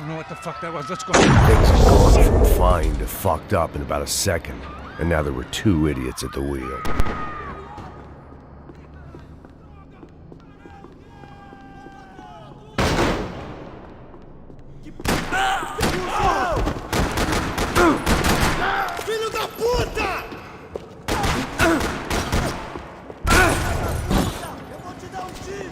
don't know what the fuck that was. Let's go. Things had gone from fine to fucked up in about a second, and now there were two idiots at the wheel. Filho da puta! Eu vou te dar um tiro!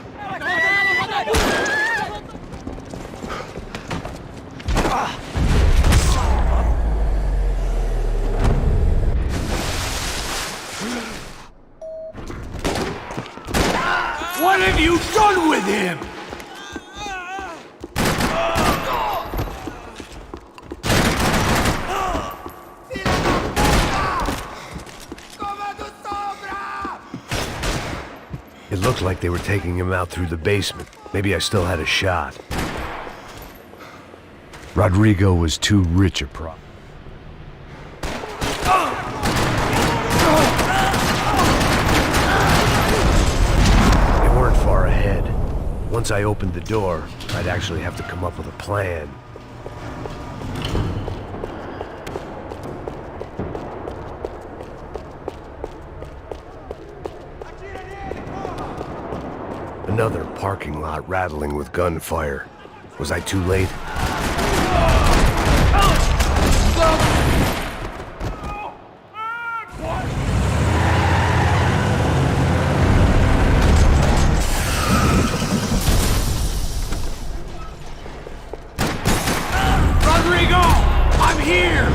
What have you done with him? It looked like they were taking him out through the basement. Maybe I still had a shot. Rodrigo was too rich a prop. They weren't far ahead. Once I opened the door, I'd actually have to come up with a plan. Another parking lot rattling with gunfire. Was I too late? Rodrigo! I'm here!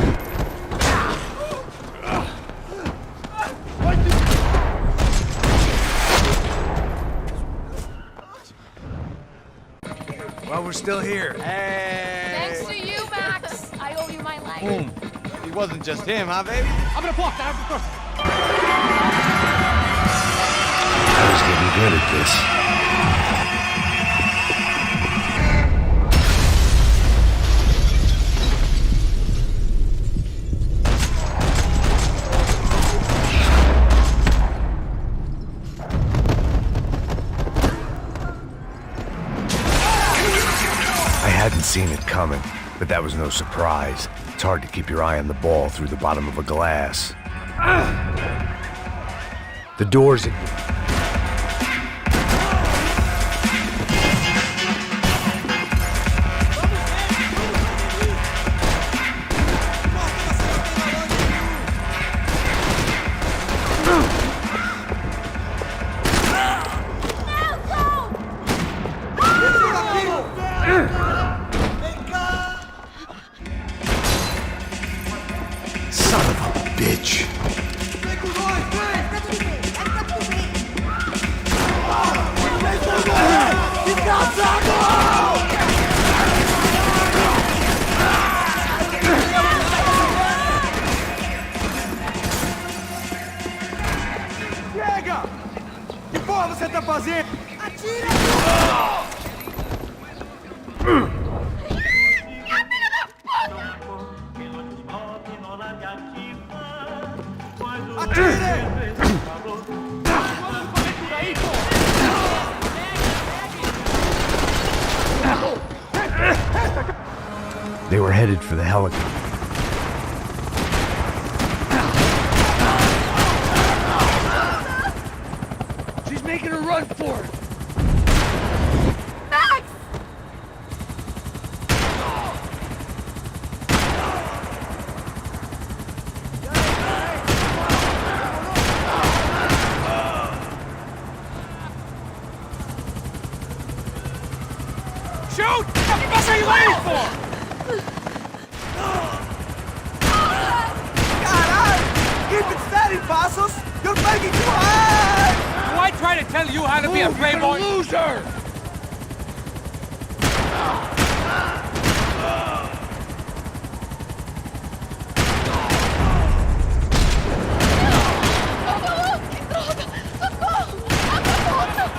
Well, we're still here. Thanks to you, Max. I owe you my life. Boom. It wasn't just him, huh, baby? Abre a porta, abre a porta. I was getting good at this. I hadn't seen it coming, but that was no surprise. It's hard to keep your eye on the ball through the bottom of a glass. The doors... Son of a bitch. Chega! Que porra você tá fazendo? Atira! They were headed for the helicopter. She's making a run for it! Max! Shoot! What the fuck are you waiting for? Caralho! Keep it steady, Passos! You're making too hard! Do I try to tell you how to be a playboy? Loser!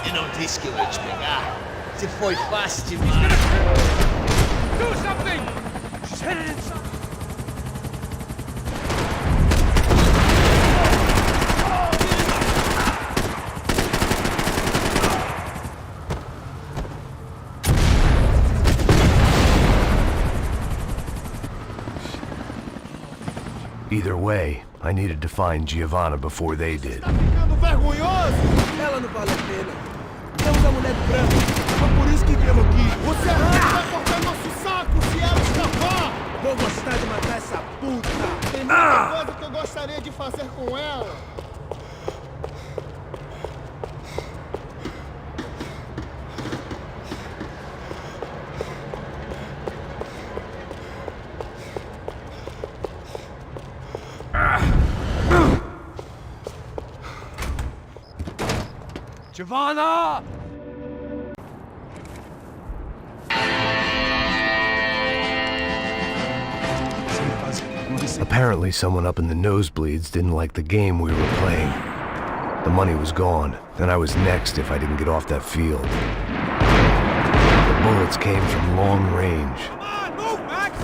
Eu não disse que eu ia te pegar. Se foi fácil He's demais. gonna... Do something! She's headed inside. Either way, I needed to find Giovanna before they did. Ficando vergonhoso? Ela não vale a pena. Temos a mulher branca. Foi por isso que viemos aqui. Você vai cortar nosso saco se ela escapar. Vou gostar de matar essa puta. Tem muita coisa que eu gostaria de fazer com ela. Giovanna! Apparently someone up in the nosebleeds didn't like the game we were playing. The money was gone, and I was next if I didn't get off that field. The bullets came from long range. Come on, move, Max!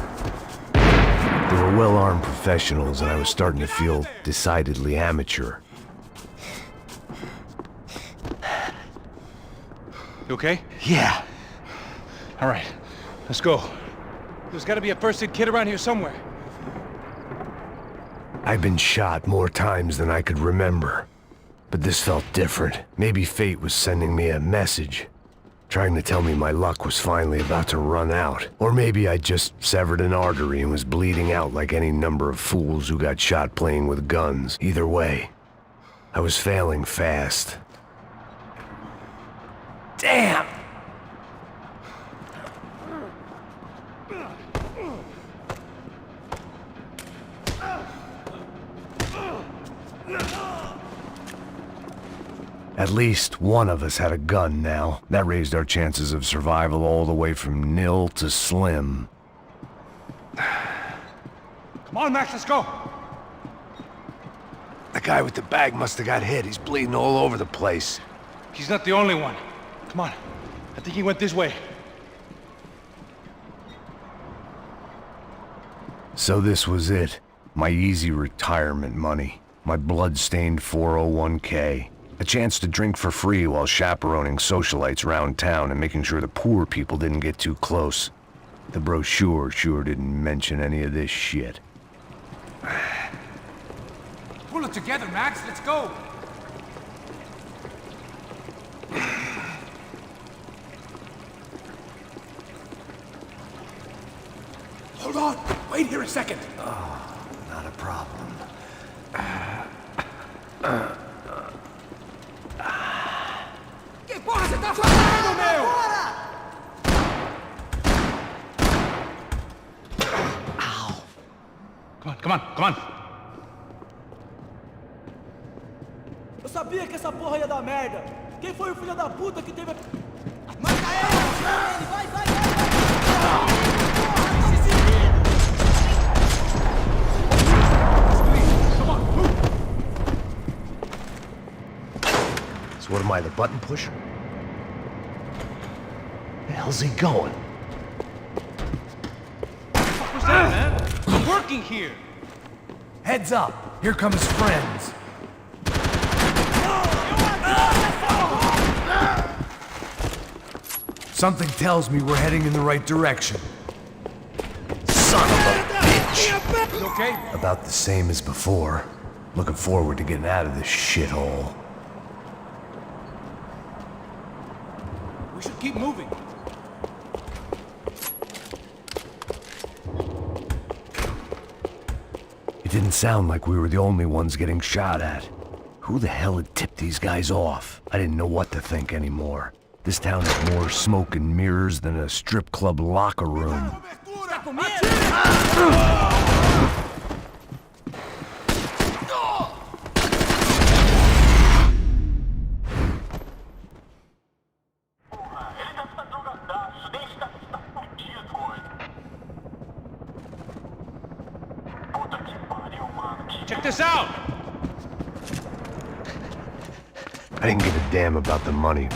They were well-armed professionals, and I was starting to feel decidedly amateur. You okay? Yeah. All right, let's go. There's gotta be a first aid kit around here somewhere. I've been shot more times than I could remember. But this felt different. Maybe fate was sending me a message, trying to tell me my luck was finally about to run out. Or maybe I just severed an artery and was bleeding out like any number of fools who got shot playing with guns. Either way, I was failing fast. Damn! At least one of us had a gun now. That raised our chances of survival all the way from nil to slim. Come on, Max, let's go. The guy with the bag must have got hit. He's bleeding all over the place. He's not the only one. Come on. I think he went this way. So this was it. My easy retirement money. My blood-stained 401k. A chance to drink for free while chaperoning socialites around town and making sure the poor people didn't get too close. The brochure sure didn't mention any of this shit. Pull it together, Max. Let's go. Hold on. Wait here a second. Not a problem. Que porra você tá fazendo, meu? Come on, come on. Eu sabia que essa porra ia dar merda. Quem foi o filho da puta que teve... Mata ele! Vai, vai, vai! So what am I, the button pusher? Where the hell's he going? What was that, man? I'm working here. Heads up! Here come his friends. Something tells me we're heading in the right direction. Son of a bitch! You okay? About the same as before. Looking forward to getting out of this shithole. We should keep moving. It didn't sound like we were the only ones getting shot at. Who the hell had tipped these guys off? I didn't know what to think anymore. This town had more smoke and mirrors than a strip club locker room. Check this out. I didn't give a damn about the money,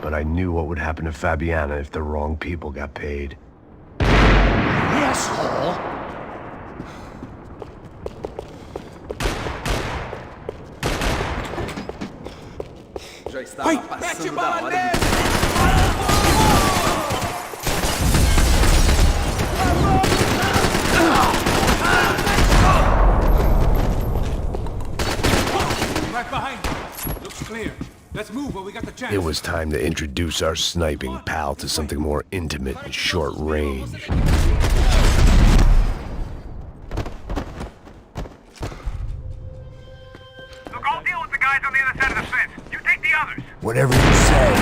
but I knew what would happen to Fabiana if the wrong people got paid. Asshole. Já estava passando da hora de... chance. It was time to introduce our sniping pal to something more intimate and short range. Look, I'll deal with the guys on the other side of the fence. You take the others. Whatever you say.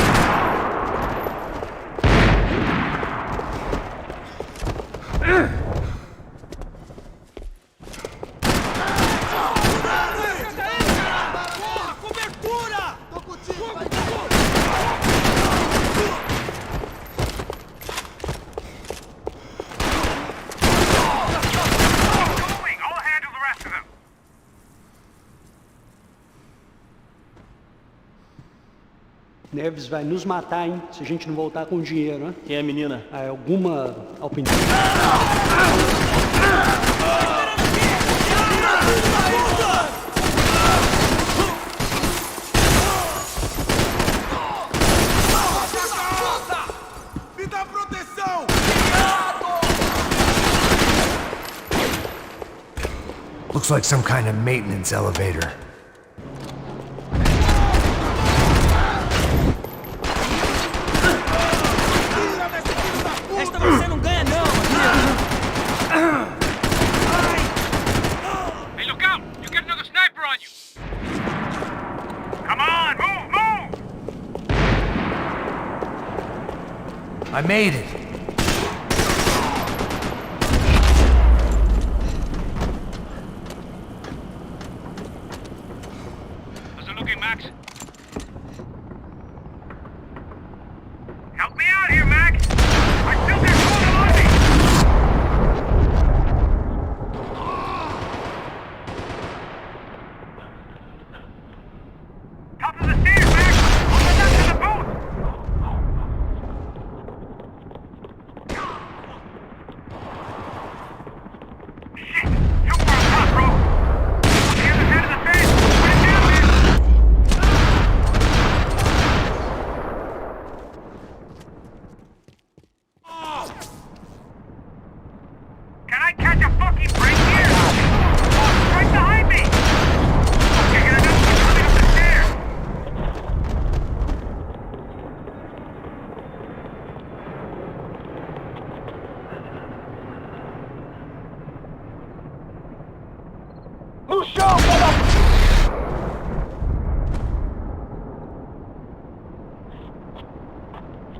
Moving. I'll handle the rest of them. Neves vai nos matar, hein? Se a gente não voltar com dinheiro, né? Quem é a menina? Ah, alguma alpinista. Me dá proteção! Looks like some kind of maintenance elevator. Esta você não ganha, não! Hey, look out! You get another sniper on you. Come on, move! I made it. How's it looking, Max? Help me out here, Max! I still got hold on me! Top of the stairs, Max! On the left of the booth! Shit! Too far on top, bro! On the other side of the fence! Put it down, man! Can I catch a fucking break here? Oh, right behind me! Okay, get another one coming up the stairs!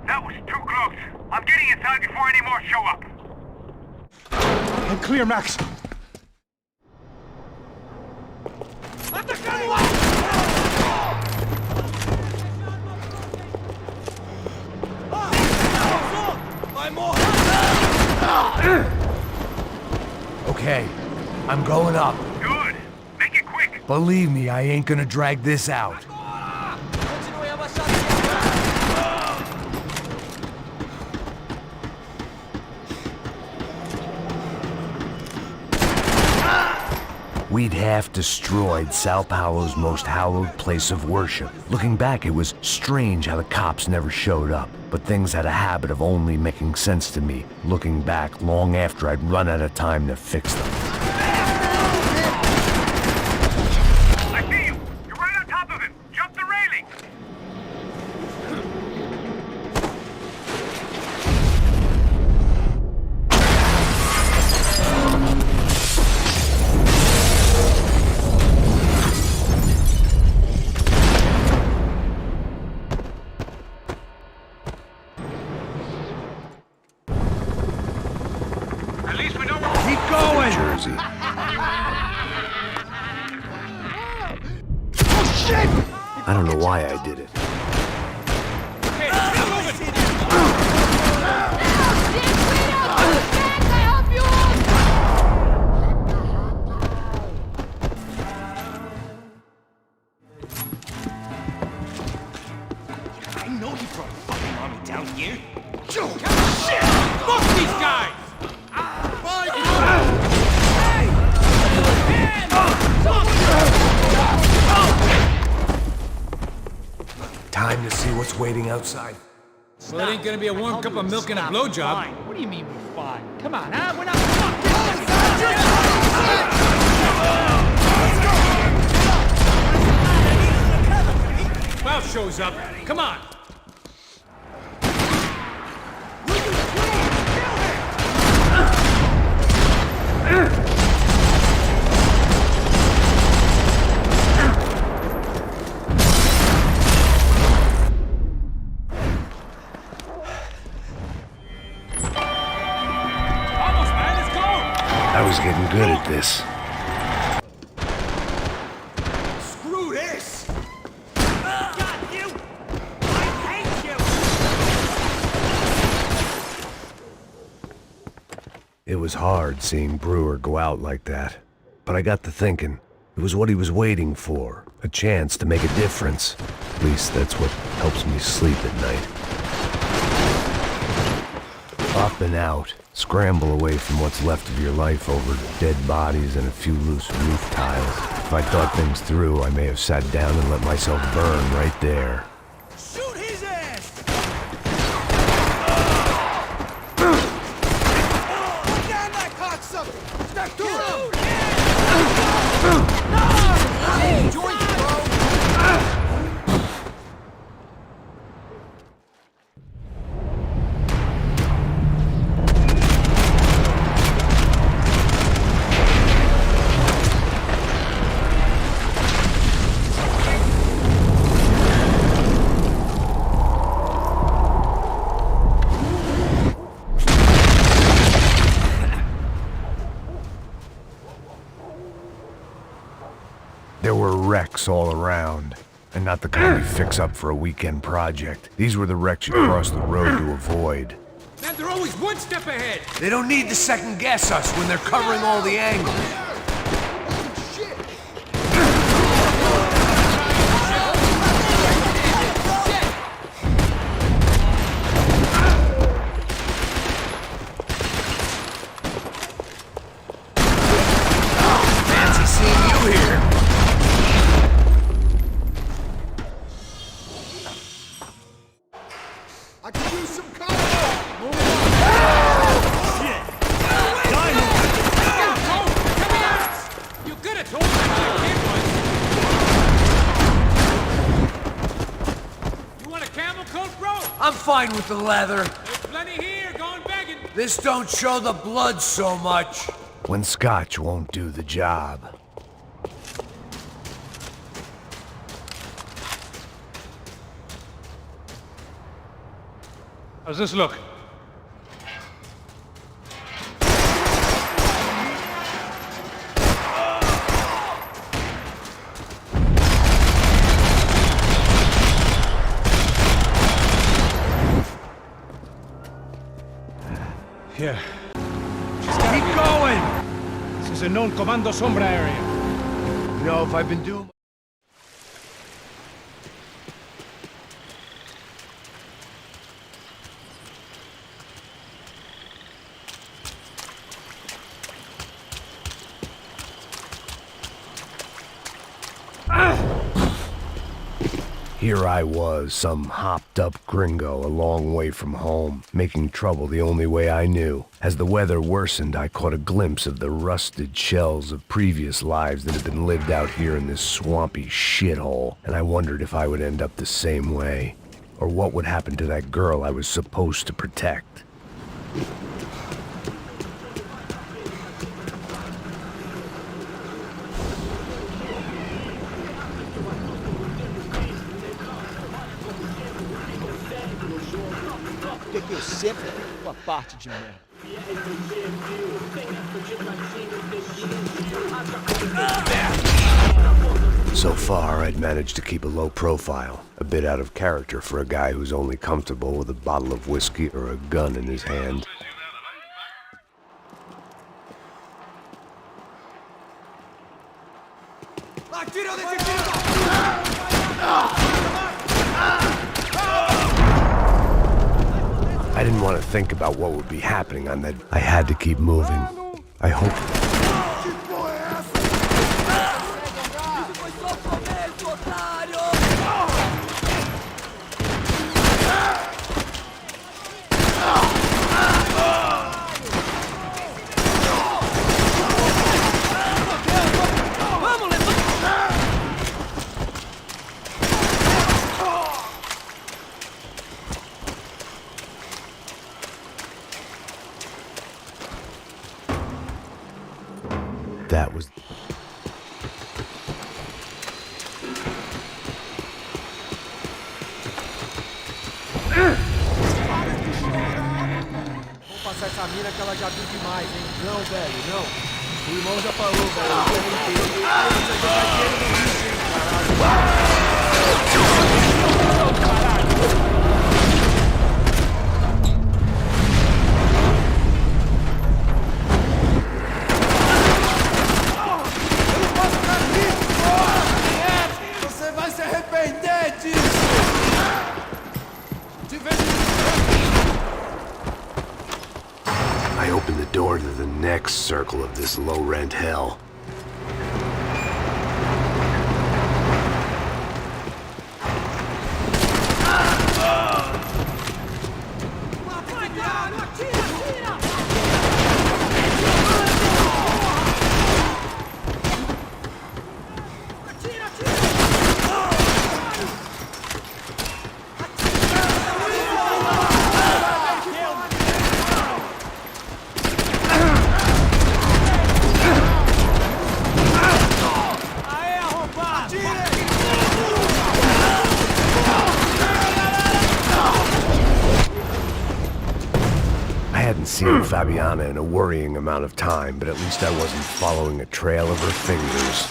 That was too close. I'm getting inside before any more show up. I'm clear, Max. Okay, I'm going up. Good. Make it quick. Believe me, I ain't gonna drag this out. We'd half destroyed Sao Paulo's most hallowed place of worship. Looking back, it was strange how the cops never showed up. But things had a habit of only making sense to me, looking back long after I'd run out of time to fix them. I see you. You're right on top of him. Jump the railing. At least we know where Keep going! Jersey. I don't know why I did it. I know you brought a fucking army down here. Shit! Fuck these guys! Time to see what's waiting outside. Well, it ain't gonna be a warm cup of milk and a blowjob. What do you mean we're fine? Come on, huh? We're not fucking... Well, shows up. Come on! I was getting good at this. Screw this! Got you! I hate you! It was hard seeing Brewer go out like that. But I got to thinking, it was what he was waiting for. A chance to make a difference. At least that's what helps me sleep at night. Up and out. Scramble away from what's left of your life over dead bodies and a few loose roof tiles. If I'd thought things through, I may have sat down and let myself burn right there. Shoot his ass! Put down that cocksucker! Step to him! Join you, bro! There were wrecks all around, and not the kind you fix up for a weekend project. These were the wrecks you cross the road to avoid. Man, they're always one step ahead! They don't need to second guess us when they're covering all the angles. Fancy seeing you here. I could use some cover. You could have told me who the kid was. You want a camel coat, bro? I'm fine with the leather. There's plenty here, going begging. This don't show the blood so much. When scotch won't do the job. How's this look? Yeah. Keep going. This is a known Comando Sombra area. You know, if I've been doing... Here I was, some hopped-up gringo a long way from home, making trouble the only way I knew. As the weather worsened, I caught a glimpse of the rusted shells of previous lives that had been lived out here in this swampy shithole, and I wondered if I would end up the same way, or what would happen to that girl I was supposed to protect. Por que eu sempre fico a parte de merda? So far, I'd managed to keep a low profile, a bit out of character for a guy who's only comfortable with a bottle of whiskey or a gun in his hand. I didn't want to think about what would be happening on that. I had to keep moving. I hope... that was... Vamos passar essa mina que ela já viu demais, hein? Não, velho, não. O irmão já falou, velho. Eu quero inteiro. Ai, você jogar dinheiro no lixo, hein, caralho. Você vai se arrepender disso! I opened the door to the next circle of this low-rent hell. I hadn't seen Fabiana in a worrying amount of time, but at least I wasn't following a trail of her fingers.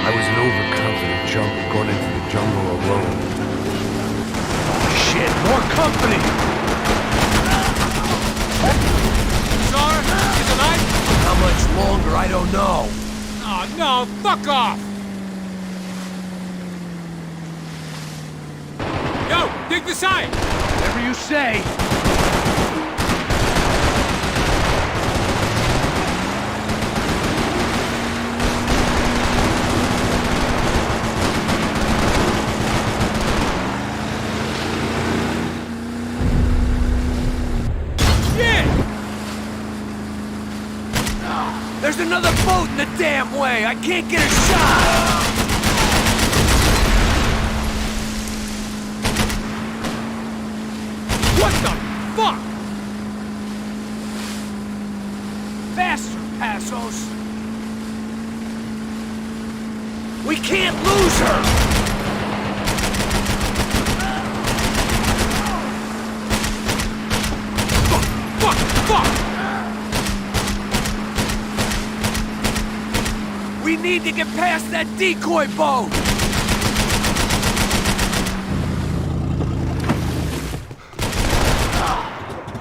I was an overconfident junk going into the jungle alone. Shit, more company! Czar, is alive? How much longer, I don't know. Oh, no, fuck off! Yo, dig the sign! Whatever you say. There's another boat in the damn way! I can't get a shot! What the fuck? Faster, Passos! We can't lose her! Fuck! We need to get past that decoy boat!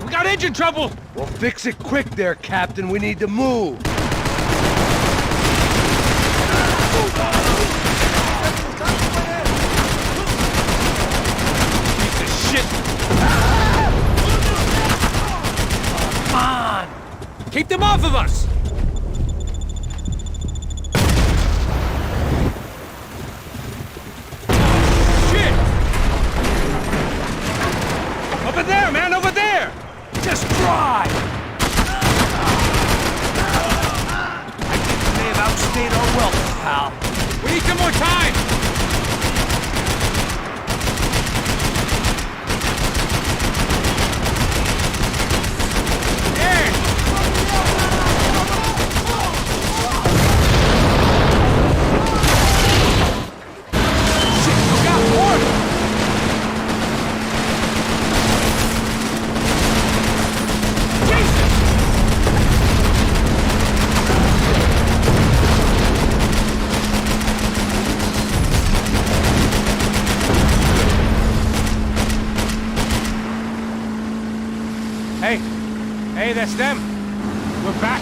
We got engine trouble! Well, fix it quick there, Captain. We need to move. Piece of shit! Come on! Keep them off of us! Shit! Over there, man, over there! Just try! I think we may have outstayed our welcome, pal. We need some more time! that's them. We're back.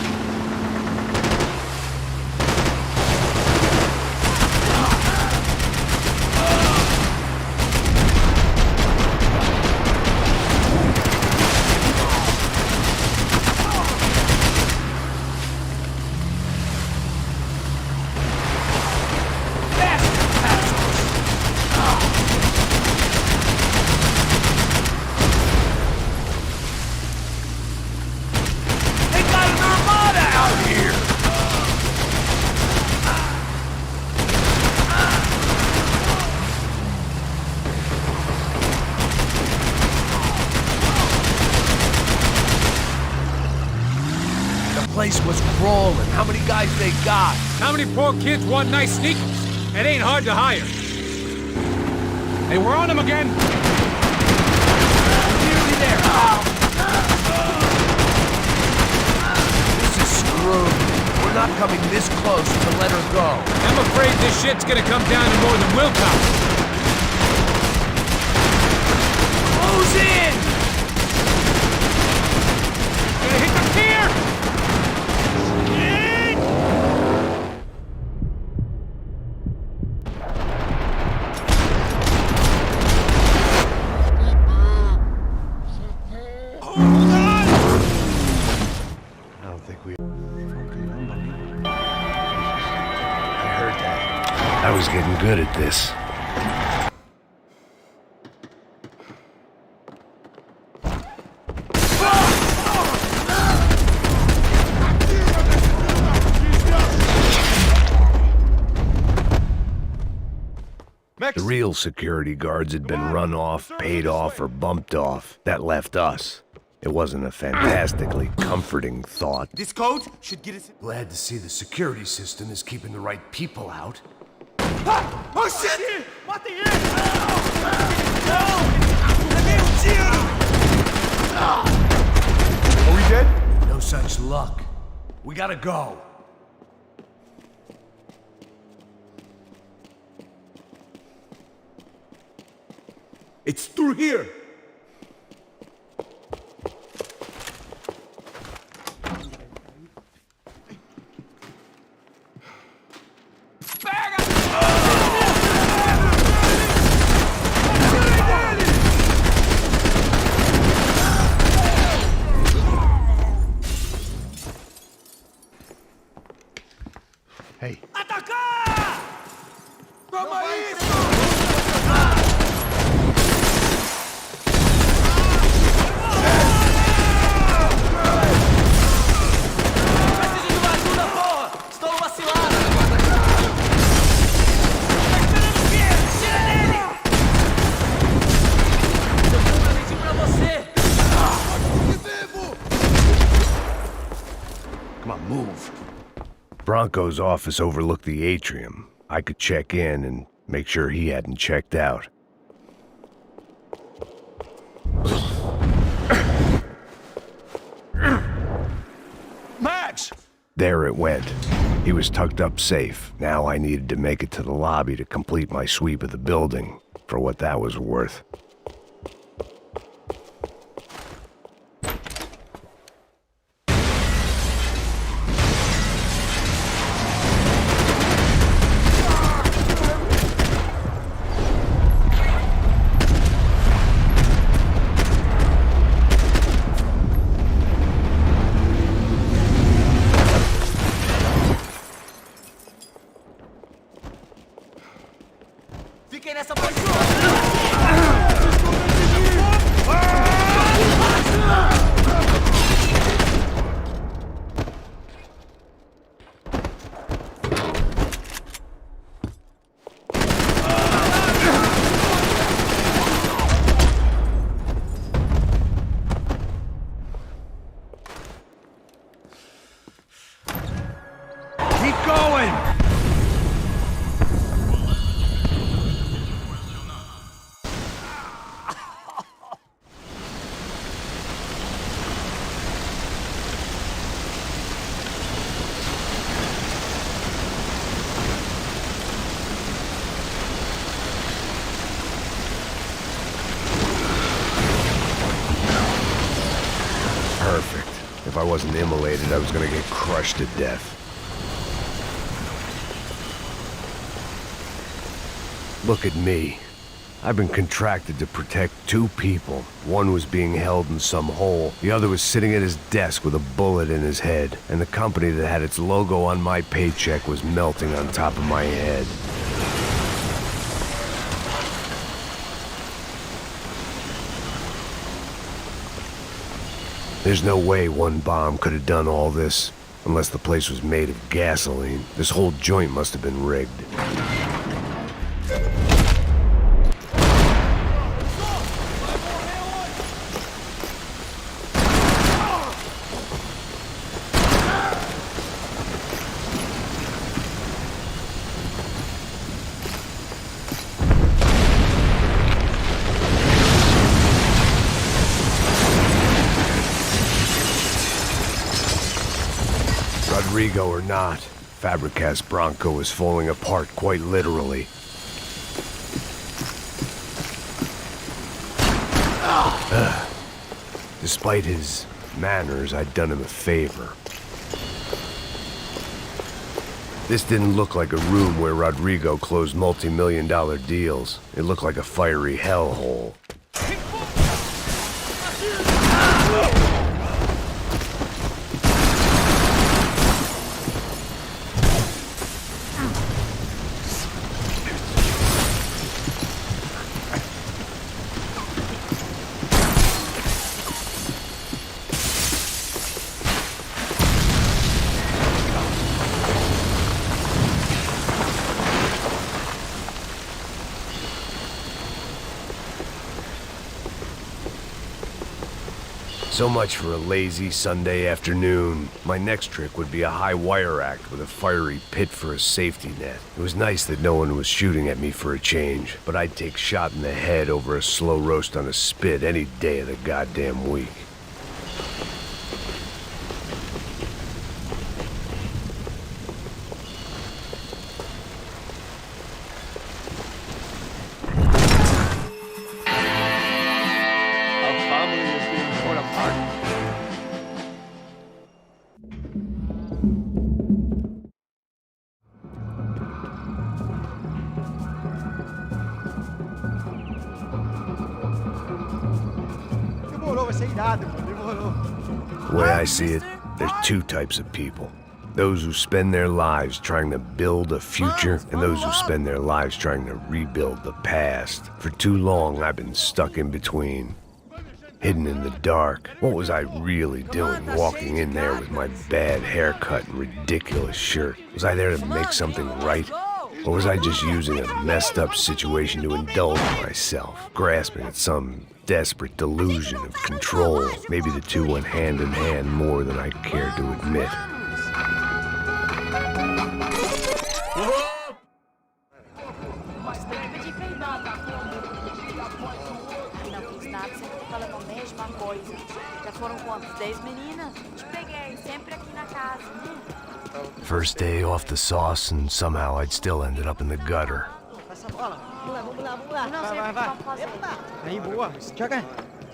Place was crawling. How many guys they got? How many poor kids want nice sneakers? It ain't hard to hire. Hey, we're on them again. Nearly there. This is screwed. We're not coming this close to let her go. I'm afraid this shit's gonna come down to more than willpower. Close in! Gonna hit the pier! I was getting good at this. The real security guards had been run off, paid off, or bumped off. That left us. It wasn't a fantastically comforting thought. This code should get us... Glad to see the security system is keeping the right people out. Oh, shit! Are we dead? No such luck. We gotta go. It's through here! Hey. Atacar! Toma isso! Preciso de uma ajuda, porra! Estou vacilado! Tá esperando o quê? Tira nele! Eu tenho um presente pra você! Come on, move. Bronco's office overlooked the atrium. I could check in and make sure he hadn't checked out. Max! There it went. He was tucked up safe. Now I needed to make it to the lobby to complete my sweep of the building, for what that was worth. Fiquem nessa posição! wasn't immolated, I was gonna get crushed to death. Look at me. I've been contracted to protect two people. One was being held in some hole. The other was sitting at his desk with a bullet in his head. And the company that had its logo on my paycheck was melting on top of my head. There's no way one bomb could have done all this. Unless the place was made of gasoline. This whole joint must have been rigged. Rodrigo or not, Fabricas Bronco is falling apart quite literally. Despite his manners, I'd done him a favor. This didn't look like a room where Rodrigo closed multi-million-dollar deals. It looked like a fiery hellhole. So much for a lazy Sunday afternoon. My next trick would be a high wire act with a fiery pit for a safety net. It was nice that no one was shooting at me for a change, but I'd take shot in the head over a slow roast on a spit any day of the goddamn week. The way I see it, there's two types of people. Those who spend their lives trying to build a future, and those who spend their lives trying to rebuild the past. For too long, I've been stuck in between. Hidden in the dark. What was I really doing walking in there with my bad haircut and ridiculous shirt? Was I there to make something right? Or was I just using a messed up situation to indulge myself, grasping at some desperate delusion of control? Maybe the two went hand in hand more than I cared to admit. First day off the sauce, and somehow I'd still ended up in the gutter.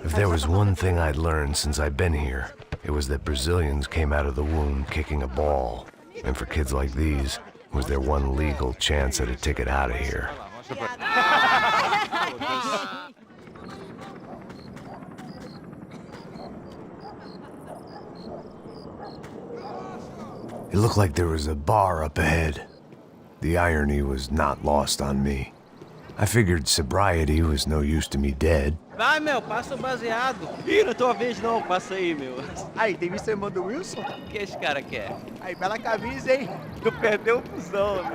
If there was one thing I'd learned since I've been here, it was that Brazilians came out of the womb kicking a ball. And for kids like these, it was their one legal chance at a ticket out of here. It looked like there was a bar up ahead. The irony was not lost on me. I figured sobriety was no use to me dead. Vai, meu, passa o baseado. Ih, não é tua vez não, passa aí, meu. Aí, tem visto a irmã do Wilson? O que esse cara quer? Aí, bela camisa, hein? Tu perdeu o fusão, né?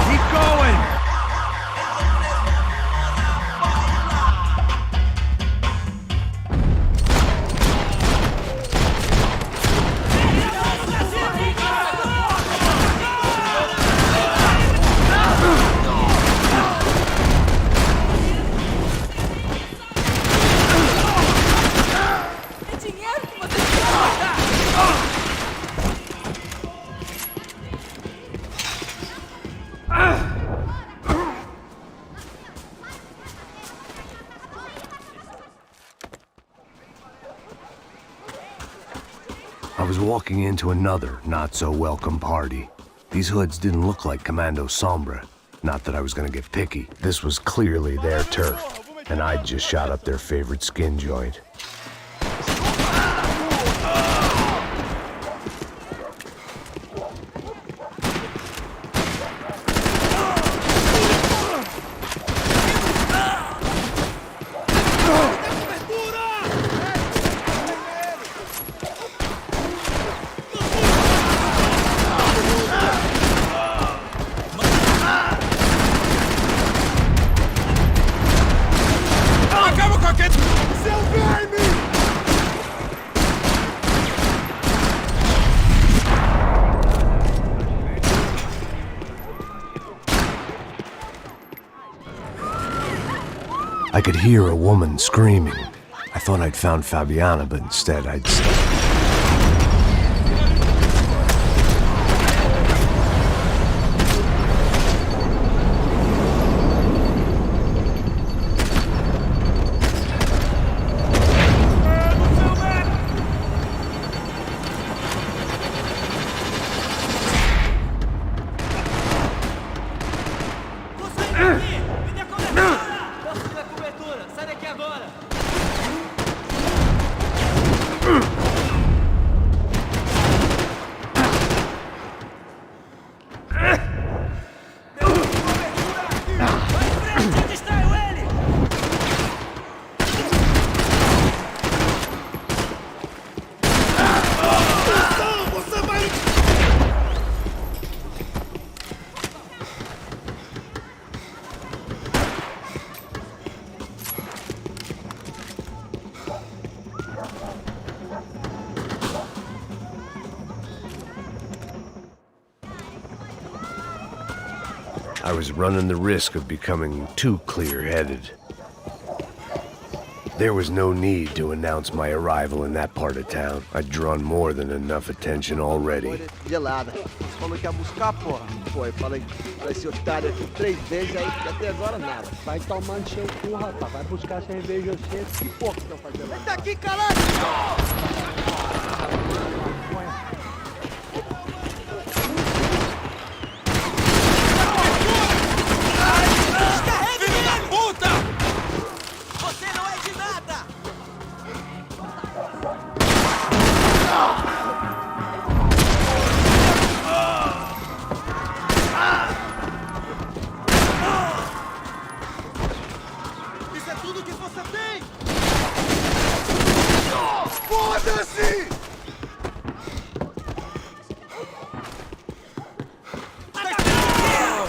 Keep going! I was walking into another not-so-welcome party. These hoods didn't look like Commando Sombra. Not that I was gonna get picky. This was clearly their turf, and I'd just shot up their favorite skin joint. I could hear a woman screaming. I thought I'd found Fabiana, but instead I'd... I was running the risk of becoming too clear-headed. There was no need to announce my arrival in that part of town. I'd drawn more than enough attention already. Gelada. Você falou que ia buscar, porra. Foi, falei pra esse otário aqui 3 vezes, aí até agora nada. Vai tomar no seu cu, rapaz. Vai buscar cerveja você. Que porra que estão fazendo? Sai daqui, caralho! Foda-se!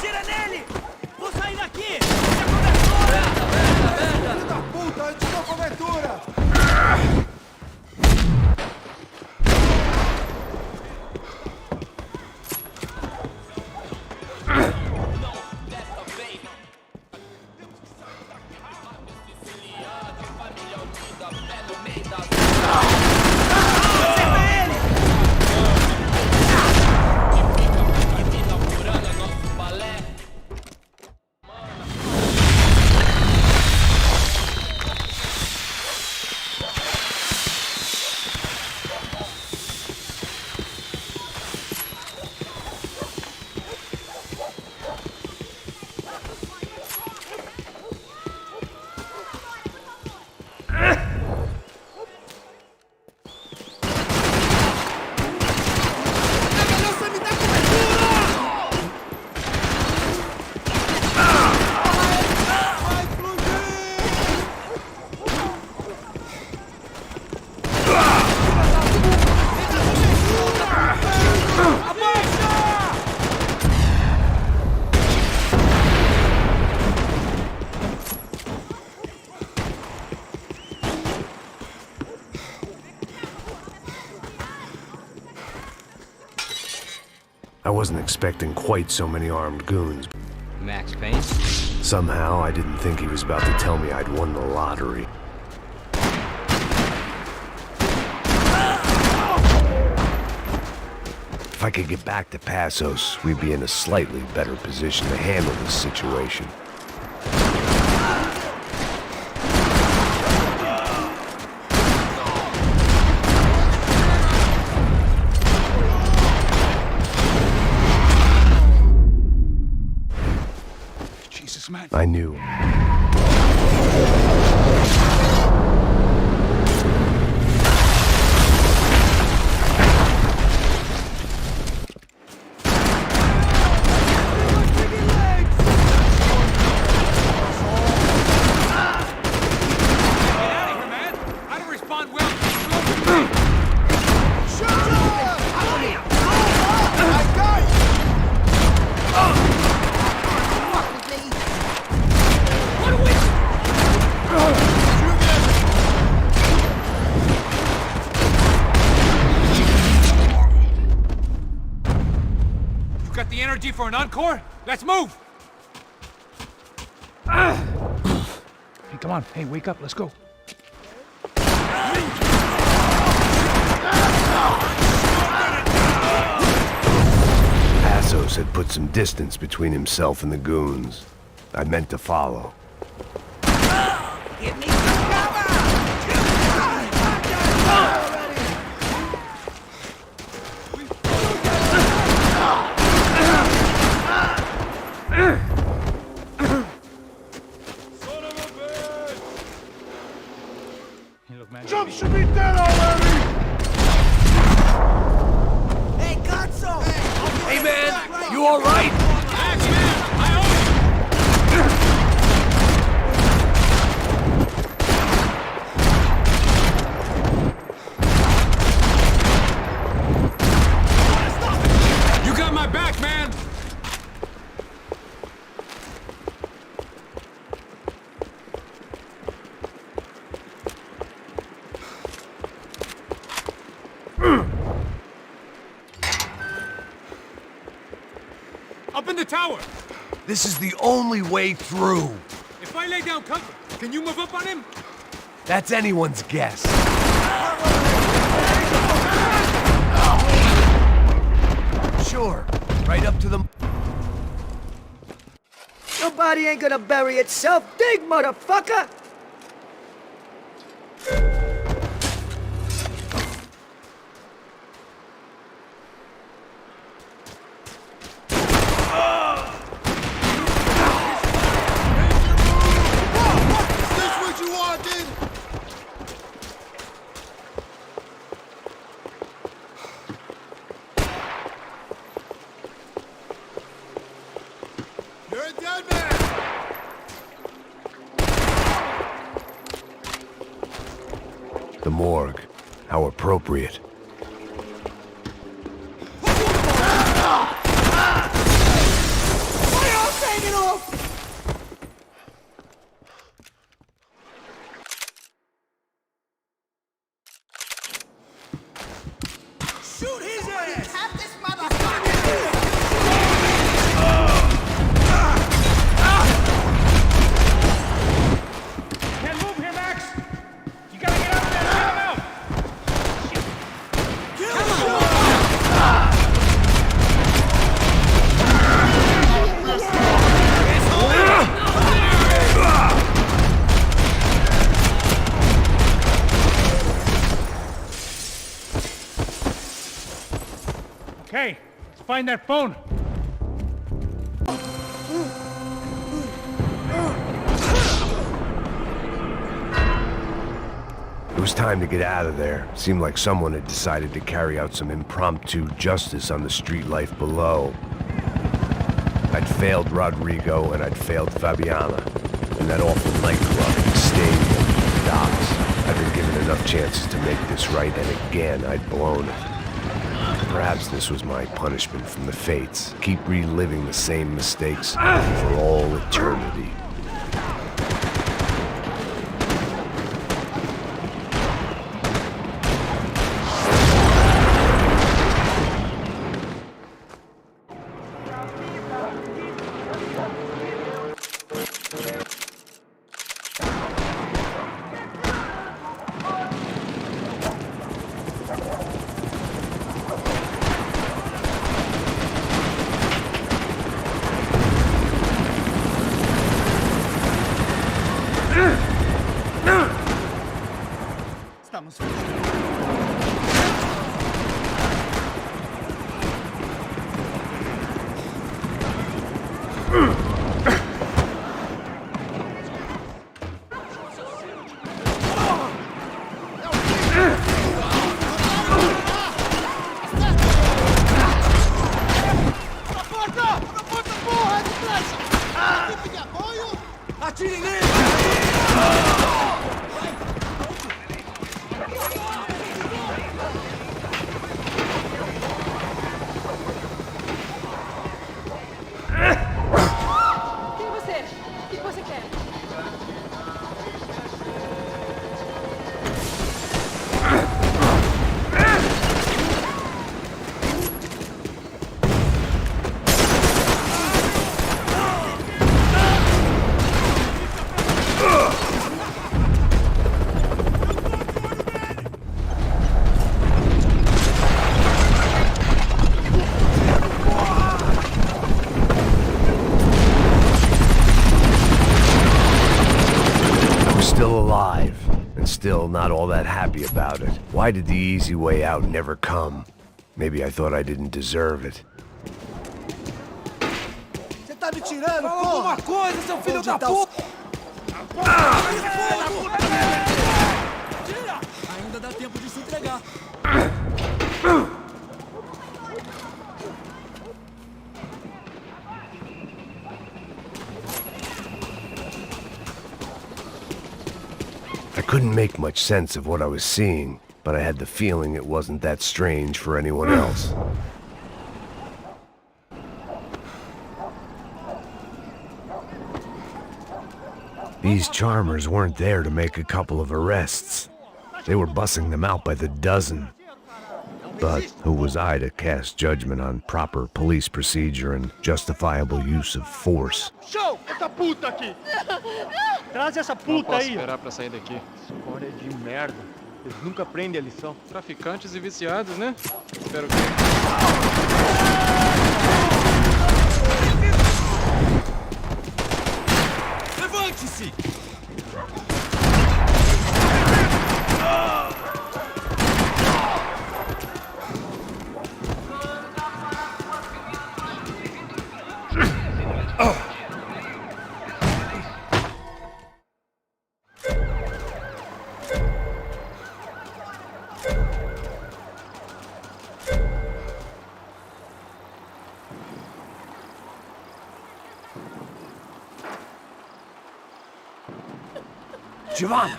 Tira nele! Vou sair daqui! Filho da puta, eu te dou cobertura! I wasn't expecting quite so many armed goons. Max Payne? Somehow, I didn't think he was about to tell me I'd won the lottery. If I could get back to Passos, we'd be in a slightly better position to handle this situation. I knew. Got the energy for an encore? Let's move! Hey, come on. Hey, wake up. Let's go. Passos had put some distance between himself and the goons. I meant to follow. Give me some cover! Jump should be dead already! Hey, Gonzo! Hey man, you alright? Max, man! I owe you! You got my back, man! Up in the tower! This is the only way through. If I lay down cover, can you move up on him? That's anyone's guess. Sure, right up to the... Your body ain't gonna bury itself. Dig, motherfucker! The morgue. How appropriate. Shoot his ass! Have this Can't move here, Max! You gotta get out there and get him out! Okay, let's find that phone. It was time to get out of there. Seemed like someone had decided to carry out some impromptu justice on the street life below. I'd failed Rodrigo and I'd failed Fabiana. And that awful nightclub, the stadium, the docks. I'd been given enough chances to make this right, and again I'd blown it. Perhaps this was my punishment from the fates. Keep reliving the same mistakes for all eternity. not all that happy about it. Why did the easy way out never come? Maybe I thought I didn't deserve it. Você tá me tirando, Fala alguma coisa, seu filho da puta! Ainda dá tempo de se entregar. I couldn't make much sense of what I was seeing, but I had the feeling it wasn't that strange for anyone else. These charmers weren't there to make a couple of arrests. They were bussing them out by the dozen. But who was I to cast judgment on proper police procedure and justifiable use of force? Show! Essa puta aqui! Traz essa puta aí! Esperar pra sair daqui. História de merda. Eles nunca aprendem a lição. Traficantes e viciados, né? Espero que... Levante-se! Giovanna!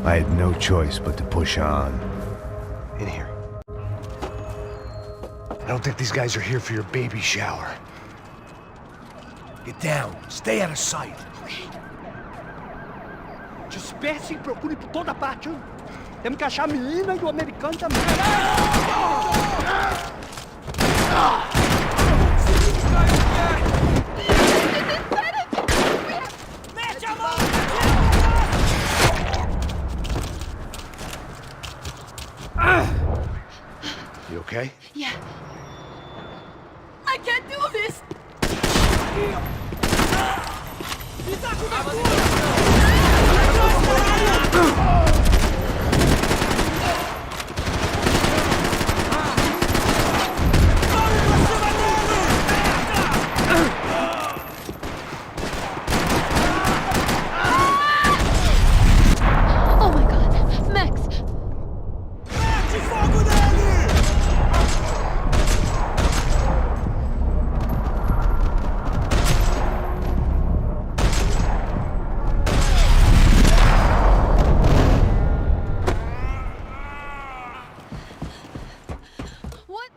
I had no choice but to push on. In here. I don't think these guys are here for your baby shower. Get down. Stay out of sight. Disperse e procure por toda parte. Hein? Temos que achar a menina e o americano também. You okay? Yeah. I can't do this! Oh my god, Max! What?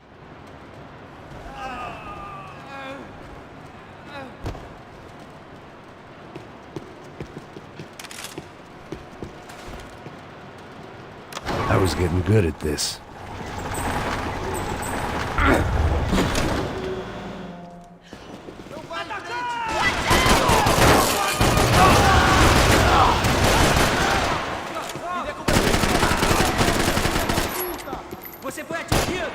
I was getting good at this. Você foi atingido!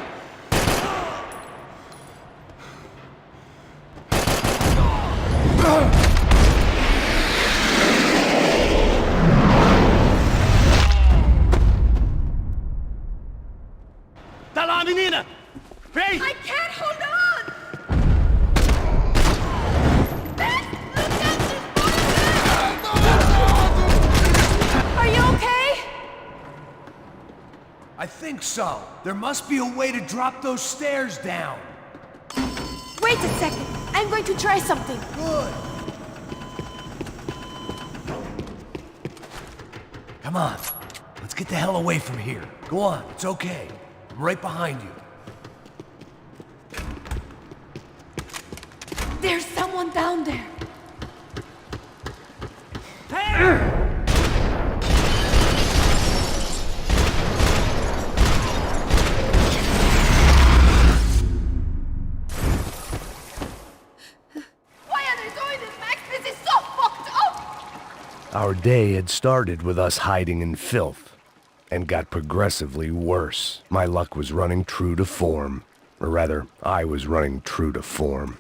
Tá lá, menina! Vem! I can't hold on! Max, look at this boy! Are you okay? I think so. There must be a way to drop those stairs down. Wait a second. I'm going to try something. Good. Come on. Let's get the hell away from here. Go on. It's okay. I'm right behind you. There's someone down there. Why are they doing this, Max? This is so fucked up! Our day had started with us hiding in filth, and got progressively worse. My luck was running true to form. Or rather, I was running true to form.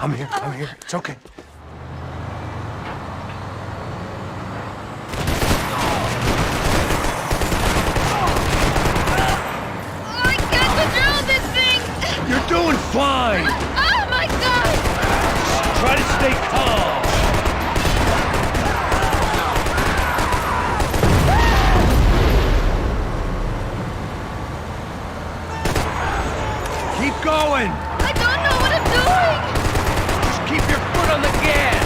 I'm here. It's okay. I can't control this thing! You're doing fine! Oh my god! Try to stay calm! Keep going! I don't know what I'm doing! Just keep your foot on the gas!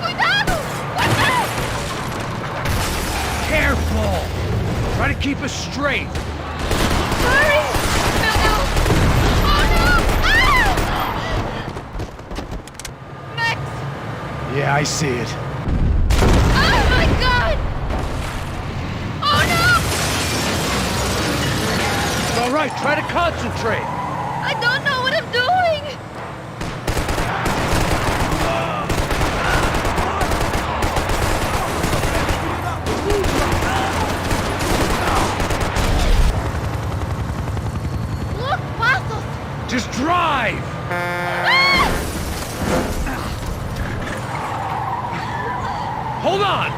Cuidado! What's that? Careful! Try to keep us straight! Sorry! No, no! Oh no! Ah! Max! Yeah, I see it. Oh my god! Oh no! All right, try to concentrate! I don't know what I'm doing! Look, pasos! Just drive! Ah! Hold on!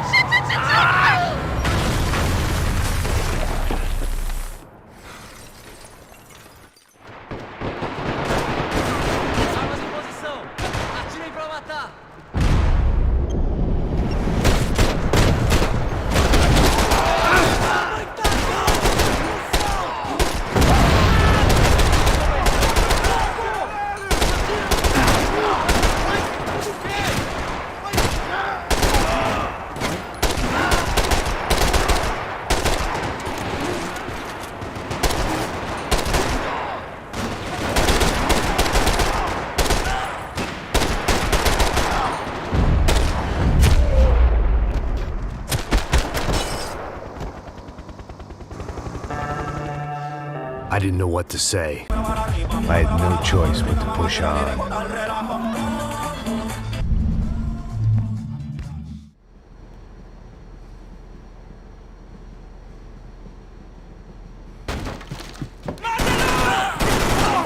I didn't know what to say. I had no choice but to push on.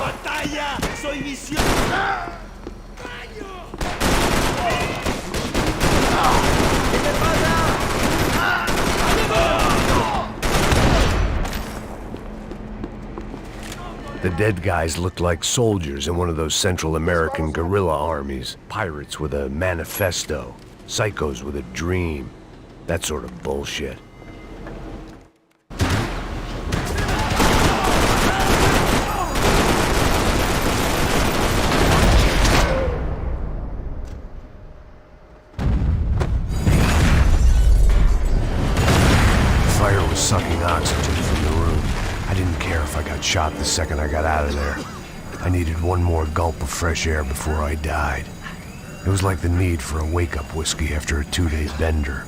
¡Batalla! ¡Soy visión! The dead guys looked like soldiers in one of those Central American guerrilla armies. Pirates with a manifesto. Psychos with a dream. That sort of bullshit. Fire was sucking oxygen from the room. I didn't care if I got shot the second I got out of there. I needed one more gulp of fresh air before I died. It was like the need for a wake-up whiskey after a 2-day bender.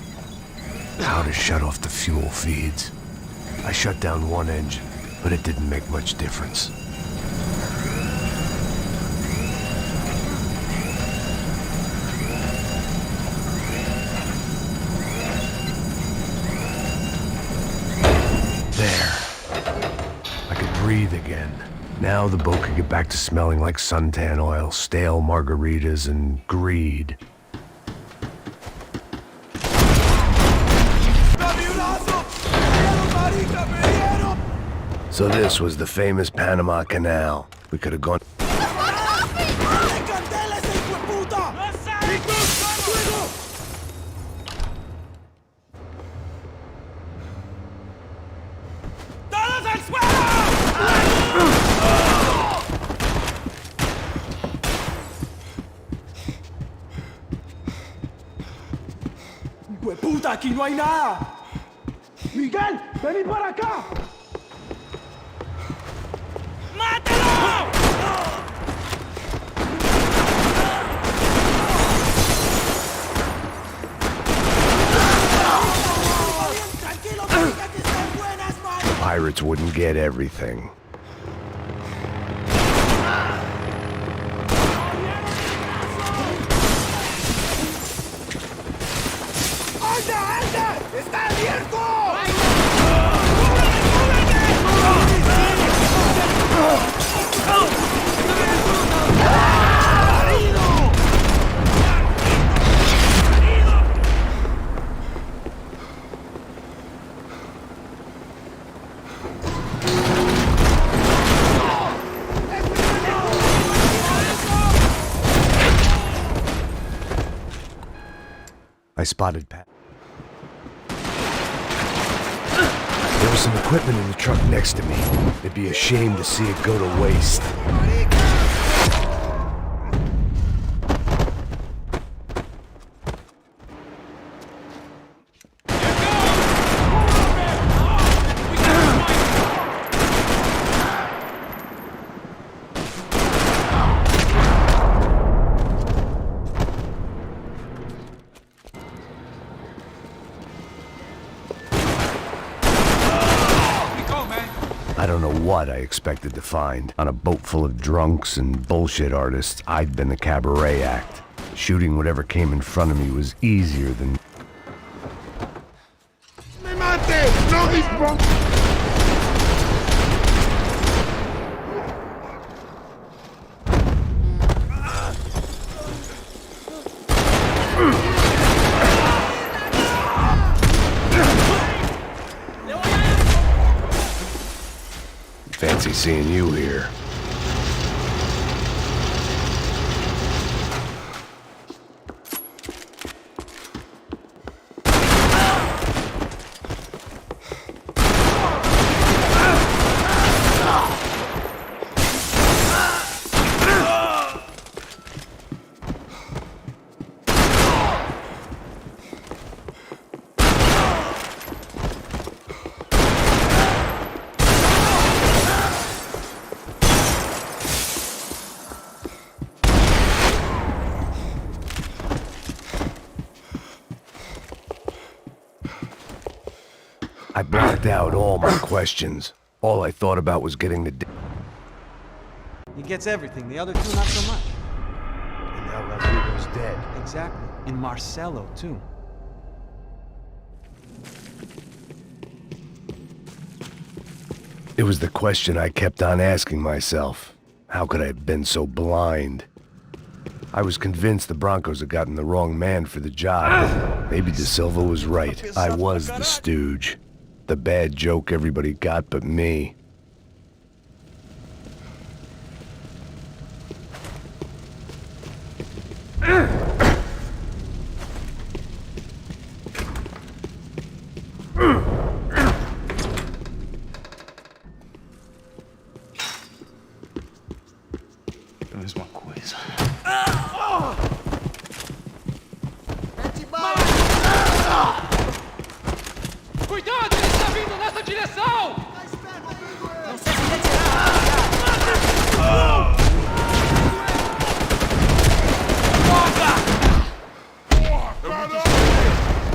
How to shut off the fuel feeds. I shut down one engine, but it didn't make much difference. Breathe again. Now the boat could get back to smelling like suntan oil, stale margaritas, and greed. So this was the famous Panama Canal. We could have gone... ¡Puta, aquí no hay nada! ¡Miguel, vení para acá! ¡Mátalo! Pirates wouldn't get everything. ¡Está abierto! spotted Pat. There was some equipment in the truck next to me. It'd be a shame to see it go to waste. I don't know what I expected to find. On a boat full of drunks and bullshit artists, I'd been the cabaret act. Shooting whatever came in front of me was easier than... Fancy seeing you here. I blocked out all my questions. All I thought about was getting the... He gets everything, the other two not so much. And now Rodrigo's dead. Exactly. And Marcelo, too. It was the question I kept on asking myself. How could I have been so blind? I was convinced the Broncos had gotten the wrong man for the job. Maybe De Silva was right. I was the stooge. The bad joke everybody got but me. Mesma coisa. Cuidado, ele está vindo nessa direção! Não sei se retirar.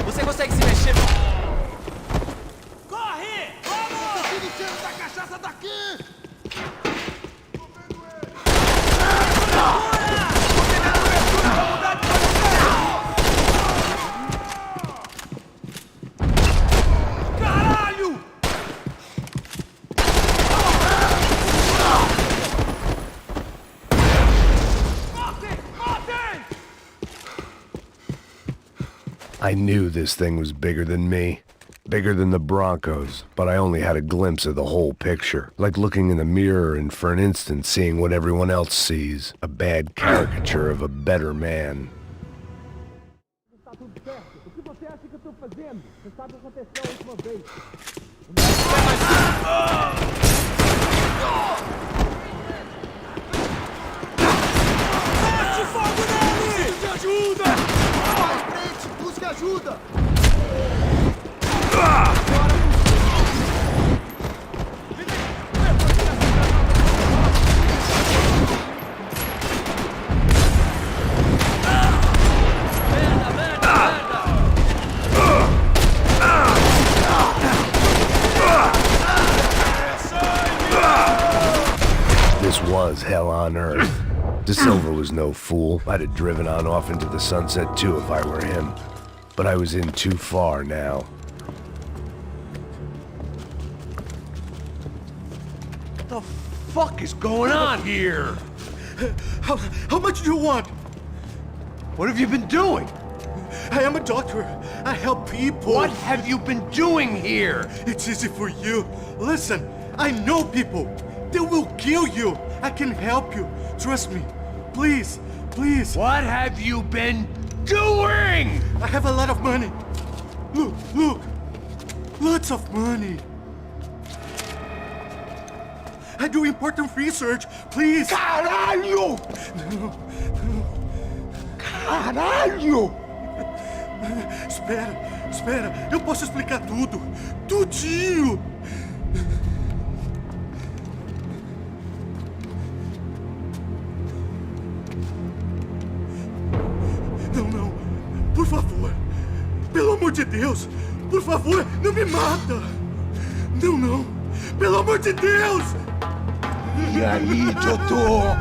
Você consegue se mexer? Corre! Vamos! Tira o cheiro da cachaça daqui! Caralho! I knew this thing was bigger than me. Bigger than the Broncos, but I only had a glimpse of the whole picture. Like looking in the mirror and for an instant seeing what everyone else sees. A bad caricature of a better man. Está tudo certo. O que você acha que eu estou fazendo? Você sabe o que aconteceu a última vez. Mete fogo nele! Busque ajuda! Vai em frente! Busque ajuda! This was hell on earth. De Silva was no fool. I'd have driven on off into the sunset too if I were him. But I was in too far now. What the fuck is going on here? How much do you want? What have you been doing? I am a doctor. I help people. What have you been doing here? It's easy for you. Listen, I know people. They will kill you. I can help you. Trust me. Please, please. What have you been doing? I have a lot of money. Look, look. Lots of money. I do important research. Please. Caralho! Caralho! Espera. Eu posso explicar tudo. Tudinho. Não. Por favor. Pelo amor de Deus. Por favor, não me mata. Não. Pelo amor de Deus. E aí, doutor?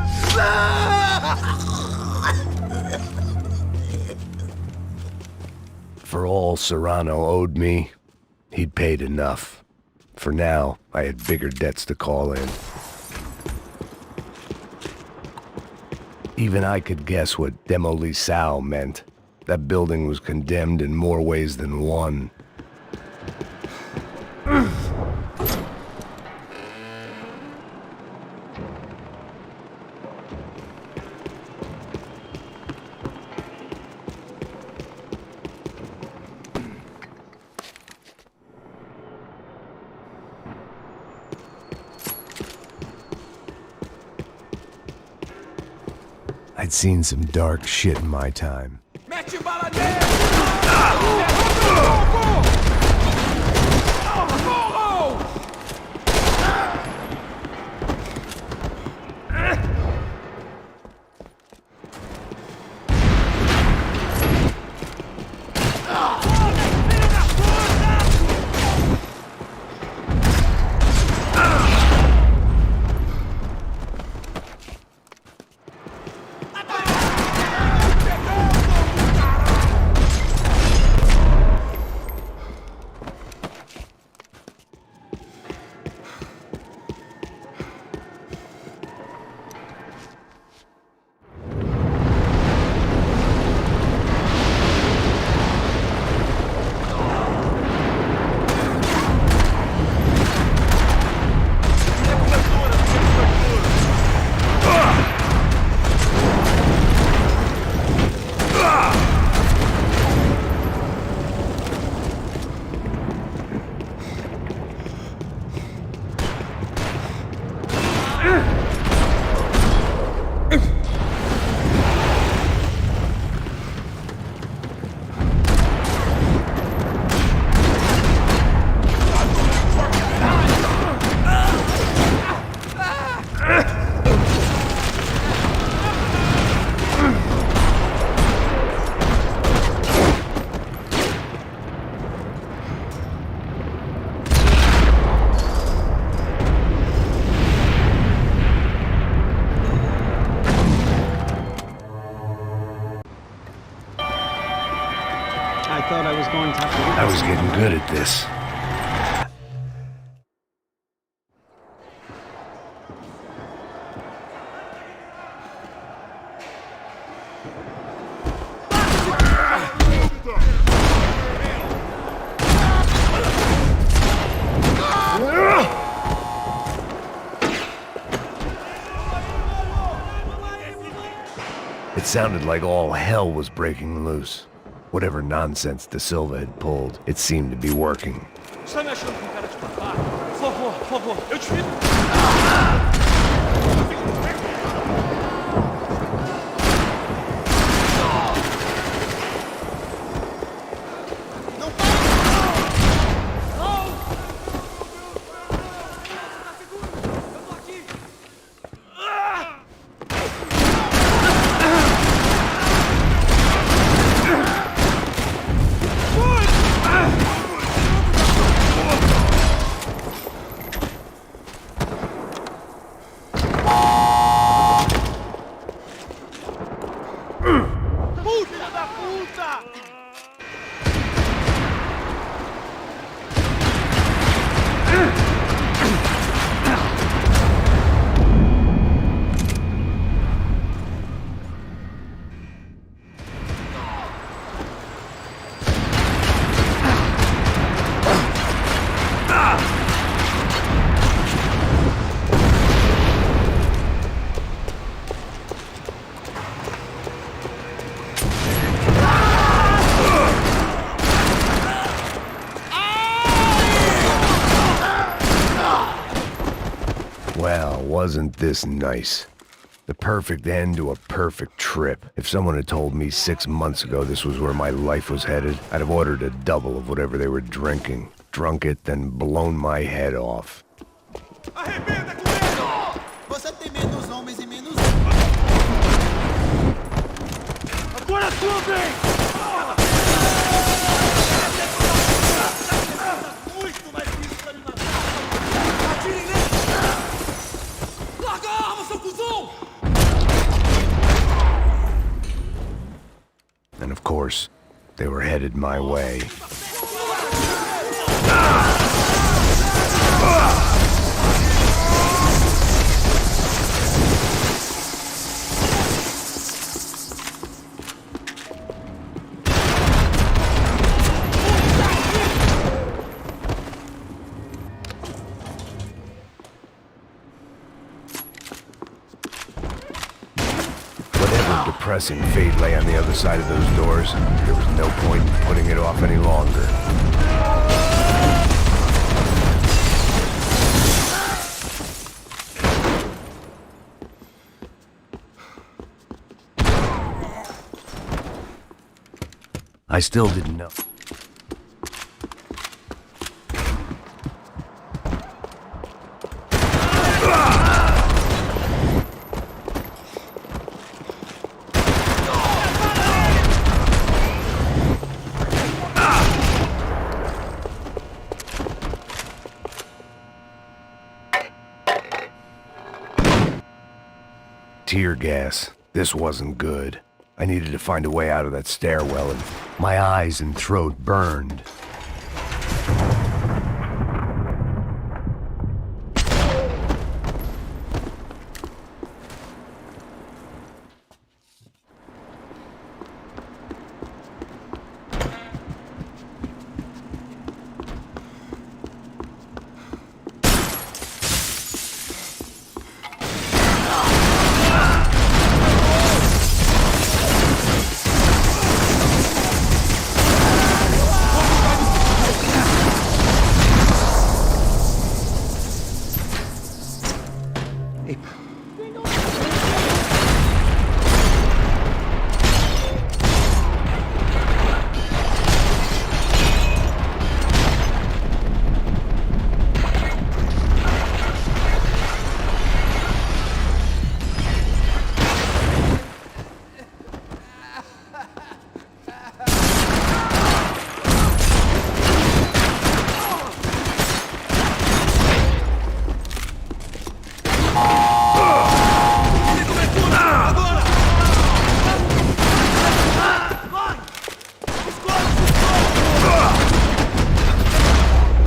For all Serrano owed me, he'd paid enough. For now, I had bigger debts to call in. Even I could guess what demolição meant. That building was condemned in more ways than one. I'd seen some dark shit in my time. Mete bala nele! I thought I was going to have to... I was getting good at this. It sounded like all hell was breaking loose. Whatever nonsense De Silva had pulled, it seemed to be working. Está me achando com cara de matar? Por favor, eu te vi. wasn't this nice. The perfect end to a perfect trip. If someone had told me 6 months ago this was where my life was headed, I'd have ordered a double of whatever they were drinking, drunk it, then blown my head off. Arrebenta com ele! Você tem menos homens e menos... Agora é sua vez! Muito mais difícil pra me matar! Atirem nele! Larga a arma, seu cuzão! And of course, they were headed my way. Whatever depressing fate lay on the other side of those doors, there was no point in putting it off any longer. I still didn't know. Tear gas. This wasn't good. I needed to find a way out of that stairwell, and My eyes and throat burned.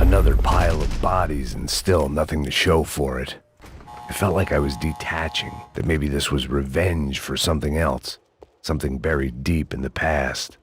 Another pile of bodies and still nothing to show for it. I felt like I was detaching, that maybe this was revenge for something else, something buried deep in the past.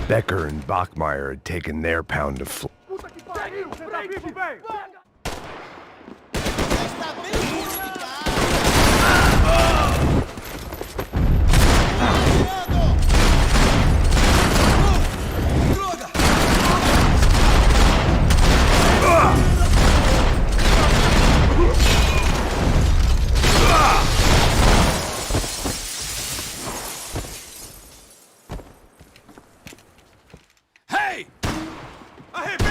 Becker and Bachmeyer had taken their pound of flesh. Hey! I hit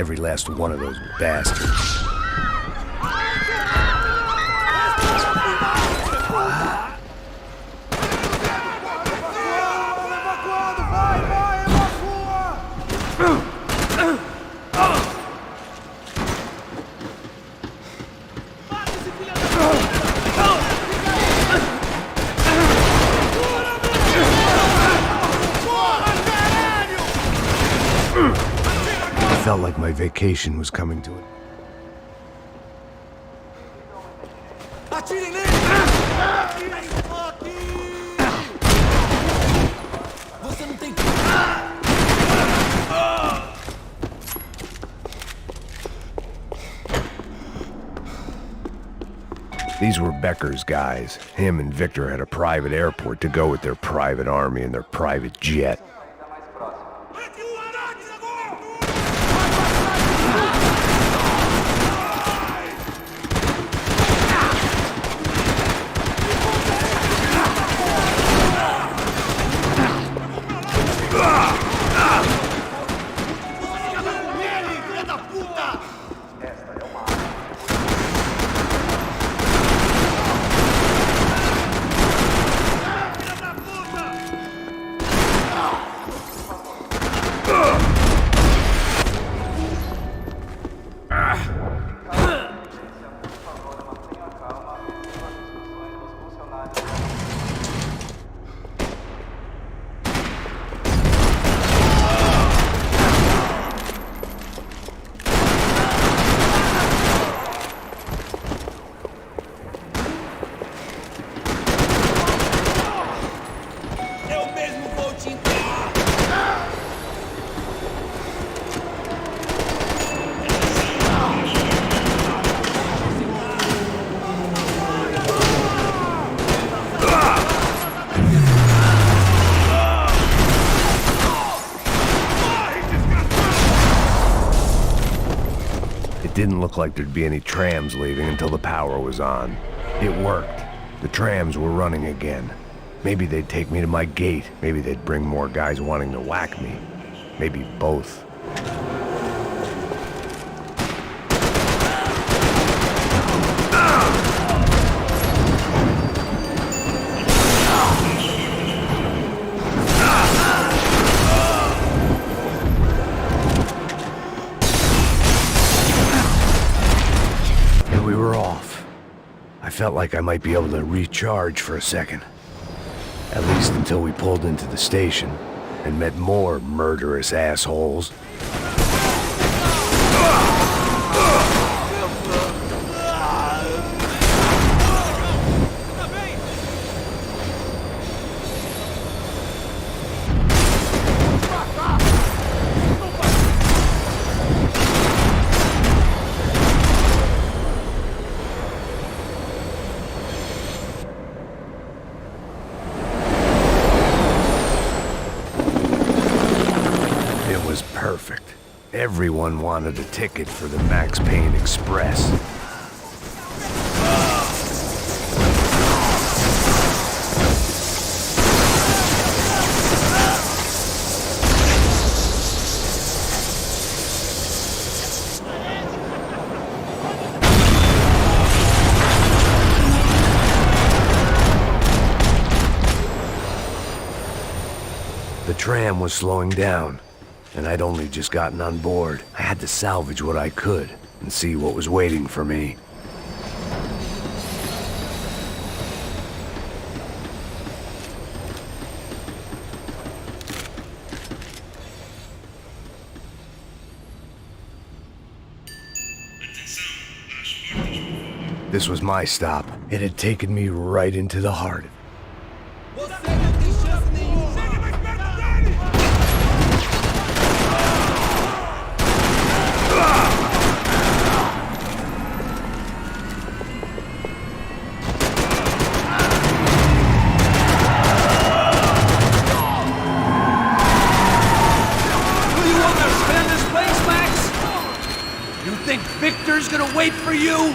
Every last one of those bastards. I felt like my vacation was coming to it. These were Becker's guys. Him and Victor had a private airport to go with their private army and their private jet. It didn't look like there'd be any trams leaving until the power was on. It worked. The trams were running again. Maybe they'd take me to my gate. Maybe they'd bring more guys wanting to whack me. Maybe both. We were off. I felt like I might be able to recharge for a second. At least until we pulled into the station and met more murderous assholes. Perfect. Everyone wanted a ticket for the Max Payne Express. The tram was slowing down. And I'd only just gotten on board. I had to salvage what I could and see what was waiting for me. This was my stop. It had taken me right into the heart of it. Think Victor's gonna wait for you?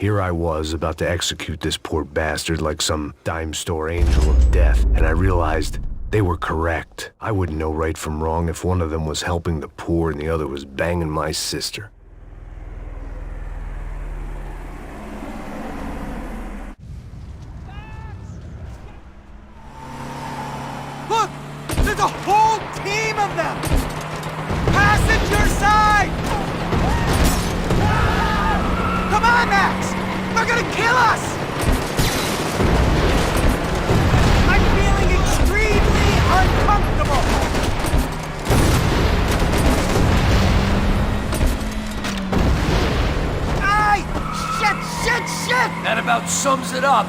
Here I was, about to execute this poor bastard like some dime store angel of death, and I realized they were correct. I wouldn't know right from wrong if one of them was helping the poor and the other was banging my sister. Look! There's a whole team of them! Passenger side! Come on, Max! They're gonna kill us! I'm feeling extremely uncomfortable! Ay! Shit! That about sums it up.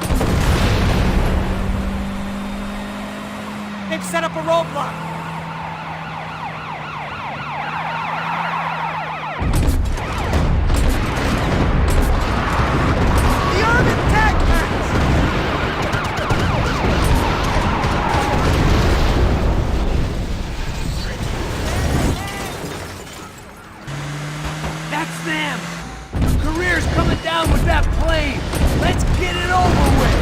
They've set up a roadblock! The urban tag packs! That's them! Your career's coming down with that plane! Let's get it over with!